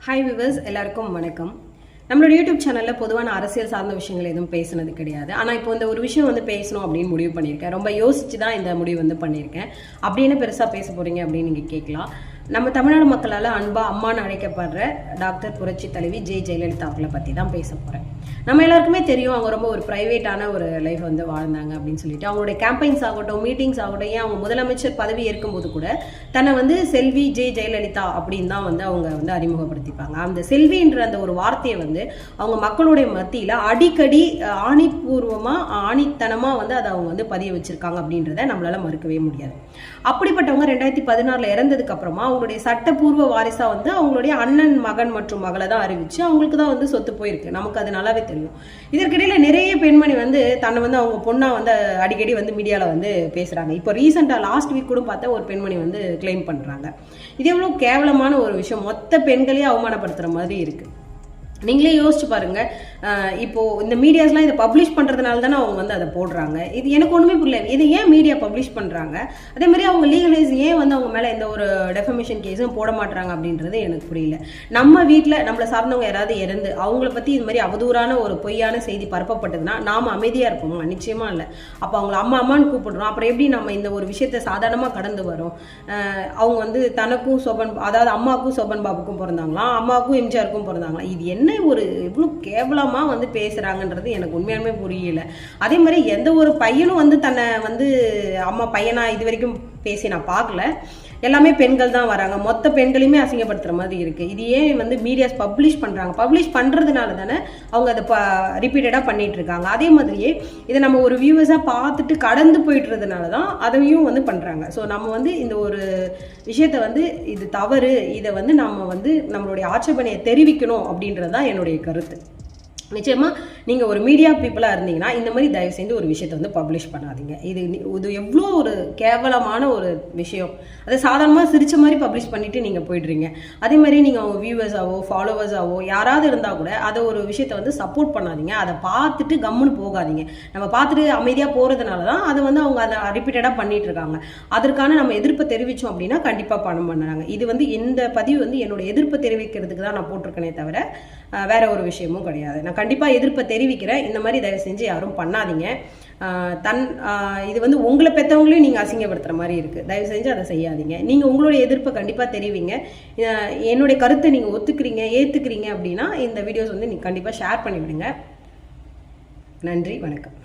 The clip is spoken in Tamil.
ஹாய் விவர்ஸ், எல்லாருக்கும் வணக்கம். நம்மளோட யூடியூப் சேனலில் பொதுவான அரசியல் சார்ந்த விஷயங்கள் எதுவும் பேசுனது கிடையாது. ஆனால் இப்போ இந்த ஒரு விஷயம் பேசணும் அப்படின்னு முடிவு பண்ணியிருக்கேன். ரொம்ப யோசிச்சு தான் இந்த முடிவு பண்ணியிருக்கேன். அப்படின்னு பெருசாக பேச போகிறீங்க அப்படின்னு நீங்கள் கேட்கலாம். நம்ம தமிழ்நாடு மக்களால் அன்பா அம்மான்னு அழைக்கப்படுற டாக்டர் புரட்சி தலைவி ஜெயலலிதா அவர்களை பற்றி தான் பேச போகிறேன். நம்ம எல்லாருக்குமே தெரியும், அவங்க ரொம்ப ஒரு ப்ரைவேட்டான ஒரு லைஃப் வாழ்ந்தாங்க அப்படின்னு சொல்லிட்டு. அவங்களுடைய கேம்பெயின்ஸ் ஆகட்டும், மீட்டிங்ஸ் ஆகட்டும், ஏன் அவங்க முதலமைச்சர் பதவி ஏற்கும்போது கூட தன்னை செல்வி ஜெயலலிதா அப்படின்னு தான் அவங்க அறிமுகப்படுத்திப்பாங்க. அந்த செல்வின்ற அந்த ஒரு வார்த்தையை அவங்க மக்களுடைய மத்தியில் அடிக்கடி ஆணித்தனமாக அதை அவங்க பதிய வச்சிருக்காங்க அப்படின்றத நம்மளால மறுக்கவே முடியாது. அப்படிப்பட்டவங்க 2016 இறந்ததுக்கு அப்புறமா அவங்களுடைய சட்டப்பூர்வ வாரிசா அவங்களுடைய அண்ணன் மகன் மற்றும் மகளை தான் அறிவிச்சு அவங்களுக்கு தான் சொத்து போயிருக்கு. நமக்கு அது நல்லாவே தெரியும். இதற்கிடையில நிறைய பெண்மணி தன்னை அவங்க பொண்ணா அடிக்கடி மீடியால பேசுறாங்க. இப்போ ரீசெண்டா லாஸ்ட் வீக் கூட பார்த்தா ஒரு பெண்மணி கிளைம் பண்றாங்க. இது எவ்வளவு கேவலமான ஒரு விஷயம். மொத்த பெண்களையும் அவமானப்படுத்துற மாதிரி இருக்கு. நீங்களே யோசிச்சு பாருங்க. இப்போ இந்த மீடியாஸ்லாம் இதை பப்ளிஷ் பண்றதுனால தானே அவங்க அதை போடுறாங்க. இது எனக்கு ஒண்ணுமே புரியல. இது ஏன் மீடியா பப்ளிஷ் பண்றாங்க? அதே மாதிரி அவங்க லீகலைஸ் ஏன் அவங்க மேல எந்த ஒரு டெஃபமேஷன் கேஸும் போட மாட்டாங்க அப்படின்றது எனக்கு புரியல. நம்ம வீட்டில் நம்மளை சார்ந்தவங்க யாராவது இறந்து அவங்கள பத்தி இது மாதிரி அவதூறான ஒரு பொய்யான செய்தி பரப்பப்பட்டதுன்னா நாம அமைதியா இருப்போமா? நிச்சயமா இல்லை. அப்போ அவங்களை அம்மான்னு கூப்பிடுறோம். அப்புறம் எப்படி நம்ம இந்த ஒரு விஷயத்த சாதாரணமா கடந்து வரோம்? அவங்க தனக்கும் அதாவது அம்மாவுக்கும் சோபன் பாபுக்கும் பிறந்தாங்களாம், அம்மாவுக்கும் எம்ஜிஆருக்கும் பிறந்தாங்களாம். இது என்ன ஒரு எவ்வளவு கேவலமா பேசுறாங்கன்றது எனக்கு உண்மையாலுமே புரியல. அதே மாதிரி எந்த ஒரு பையனும் தன்னை அம்மா பையனா இது வரைக்கும் பேசி நான் பார்க்கல. எல்லாமே பெண்கள் தான் வராங்க. மொத்த பெண்களையுமே அசிங்கப்படுத்துற மாதிரி இருக்கு. இது ஏன் மீடியாஸ் பப்ளிஷ் பண்றாங்க? பப்ளிஷ் பண்றதுனால தானே அவங்க அதை ரிப்பீட்டடா பண்ணிட்டு இருக்காங்க. அதே மாதிரியே இதை நம்ம ஒரு வியூவர்ஸா பார்த்துட்டு கடந்து போயிட்டுறதுனால தான் அதையும் பண்றாங்க. ஸோ நம்ம இந்த ஒரு விஷயத்த இது தவறு, இதை நம்ம நம்மளுடைய ஆட்சேபனையை தெரிவிக்கணும் அப்படின்றதுதான் என்னுடைய கருத்து. நிச்சயமா நீங்க ஒரு மீடியா பீப்புளா இருந்தீங்கன்னா இந்த மாதிரி தயவு செஞ்சு ஒரு விஷயத்த பப்ளிஷ் பண்ணாதீங்க. இது எவ்வளோ ஒரு கேவலமான ஒரு விஷயம். அதை சாதாரணமா சிரிச்ச மாதிரி பப்ளிஷ் பண்ணிட்டு நீங்க போயிடுறீங்க. அதே மாதிரி நீங்க அவங்க வியூவர்ஸாவோ ஃபாலோவர்ஸாவோ யாராவது இருந்தா கூட அதை ஒரு விஷயத்த சப்போர்ட் பண்ணாதீங்க. அதை பார்த்துட்டு கம்முன்னு போகாதீங்க. நம்ம பார்த்துட்டு அமைதியா போறதுனால தான் அதை அவங்க அதை ரிப்பீட்டடா பண்ணிட்டு இருக்காங்க. அதற்கான நம்ம எதிர்ப்பை தெரிவிச்சோம் அப்படின்னா கண்டிப்பா பணம் பண்ணுறாங்க. இது இந்த பதிவு என்னோட எதிர்ப்பை தெரிவிக்கிறதுக்கு தான் நான் போட்டிருக்கேனே தவிர வேற ஒரு விஷயமும் கிடையாது. நான் கண்டிப்பா எதிர்ப்பை தெரிவிக்கிறேன். இந்த மாதிரி தயவு செஞ்சு யாரும் பண்ணாதீங்க. இது உங்களை பெற்றவங்களையும் நீங்க அசிங்கப்படுத்துற மாதிரி இருக்கு. தயவு செஞ்சு அதை செய்யாதீங்க. நீங்க உங்களுடைய எதிர்ப்பை கண்டிப்பா தெரிவிங்க. என்னுடைய கருத்தை நீங்க ஒத்துக்கிறீங்க, ஏத்துக்கிறீங்க அப்படின்னா இந்த வீடியோஸ் நீங்க கண்டிப்பா ஷேர் பண்ணி விடுங்க. நன்றி, வணக்கம்.